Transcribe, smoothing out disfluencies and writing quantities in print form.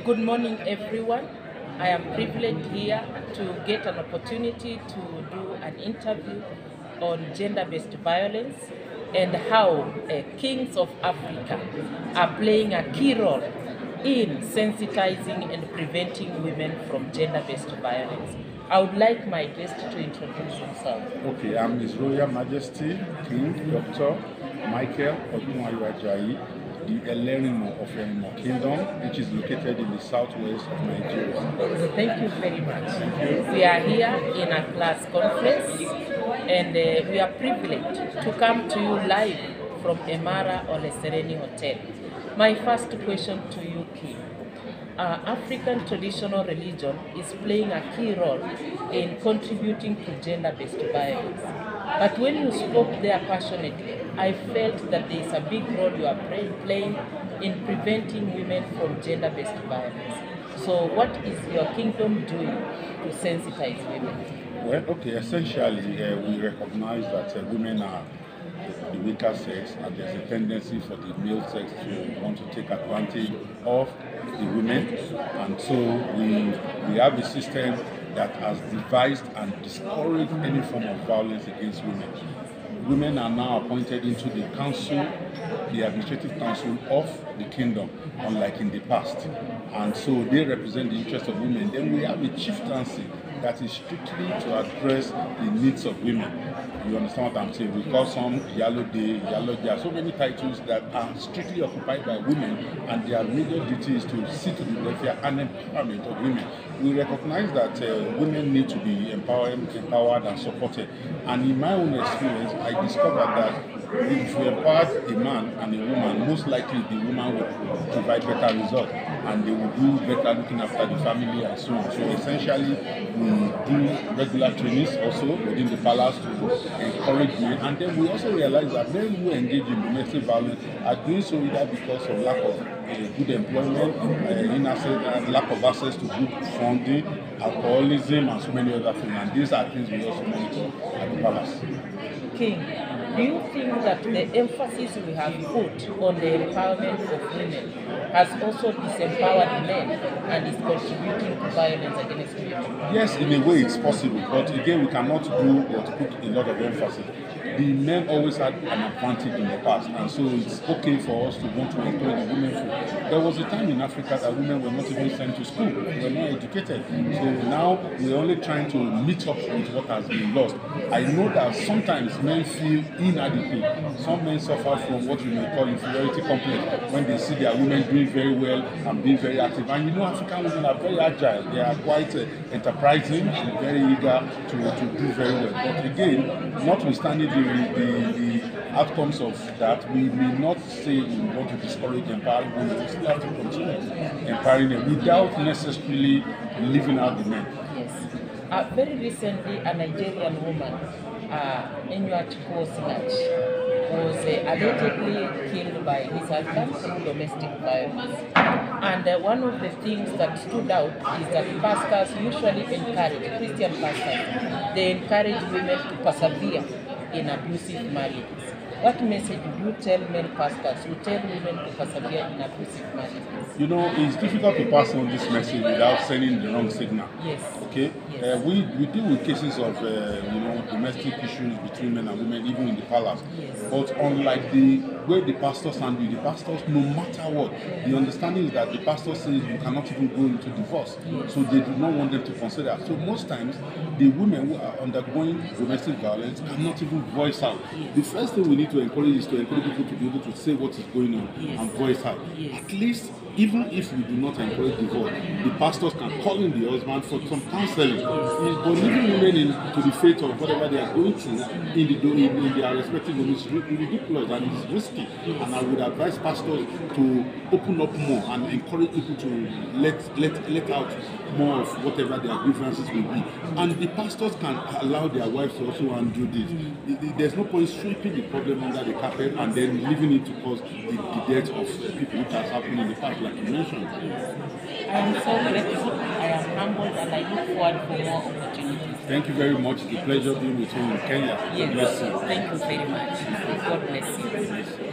Good morning, everyone. I am privileged here to get an opportunity to do an interview on gender-based violence and how kings of Africa are playing a key role in sensitizing and preventing women from gender-based violence. I would like my guest to introduce himself. Okay, I'm His Royal Majesty King Dr. Michael Odunayo Ajayi, the Erinmo of Erinmo Kingdom, which is located in the southwest of Nigeria. Thank you very much. We are here in a class conference and we are privileged to come to you live from Emara Olesereni Hotel. My first question to you, King. African traditional religion is playing a key role in contributing to gender-based violence. But when you spoke there passionately, I felt that there is a big role you are playing in preventing women from gender-based violence. So what is your kingdom doing to sensitize women? Well, okay, essentially we recognize that women are the weaker sex, and there's a tendency for the male sex to want to take advantage of the women, and so we have a system that has devised and discouraged any form of violence against women. Women are now appointed into the council, the administrative council of the kingdom, unlike in the past, and so they represent the interests of women. Then we have a chieftaincy that is strictly to address the needs of women. You understand what I'm saying? We call some Yellow Day, Yellow Day. There are so many titles that are strictly occupied by women, and their major duty is to see to the welfare and empowerment of women. We recognize that women need to be empowered and supported. And in my own experience, I discovered that if we empower a man and a woman, most likely the woman will provide better results, and they will do better looking after the family and so on. So essentially, we do regular trainings also within the palace to encourage men, and then we also realize that men who engage in domestic violence are doing so either because of lack of good employment, lack of access to good funding, alcoholism, and so many other things. And these are things we also monitor at the palace. King, do you think that the emphasis we have put on the empowerment of women has also disempowered men and is contributing to violence against women? Yes, in a way it's possible, but again we cannot do or put a lot of emphasis. The men always had an advantage in the past, and so it's okay for us to want to encourage the women. There was a time in Africa that women were not even sent to school, they were not educated. So now we're only trying to meet up with what has been lost. I know that sometimes men feel inadequate. Some men suffer from what we may call inferiority complex when they see their women doing very well and being very active. And you know, African women are very agile, they are quite enterprising and very eager to do very well. But again, notwithstanding the outcomes of that, we may not say we want to discourage empowering women. We still have to continue empowering them without necessarily leaving out the men. Yes. Very recently, a Nigerian woman, was allegedly killed by his husband through domestic violence. And one of the things that stood out is that pastors usually encourage, Christian pastors, they encourage women to persevere in abusive marriages. What message do you tell men pastors who tell women to persevere in abusive marriages? You know, it's difficult to pass on this message without sending the wrong signal. Yes. Okay? Yes. We deal with cases of domestic issues between men and women, even in the palace. Yes. But unlike the way the pastors handle it, the pastors, no matter what, the understanding is that the pastor says you cannot even go into divorce. Yes. So they do not want them to consider. So most times, the women who are undergoing domestic violence cannot even voice out. Yes. The first thing we need to encourage is to encourage people to be able to say what is going on. Yes. And voice out. Yes. At least, even if we do not encourage divorce, the pastors can call in the husband for some counseling. But leaving women into the fate of whatever they are going through in their respective homes is ridiculous and it's risky. And I would advise pastors to open up more and encourage people to let out more of whatever their grievances will be. And the pastors can allow their wives to also undo this. There's no point sweeping the problem under the carpet and then leaving it to cause the death of people, which has happened in the past, like you mentioned. I am so grateful, I am humbled, and I look forward for more opportunities. Thank you very much. It's a pleasure being with you in Kenya. Yes. Thank you very much. God bless you.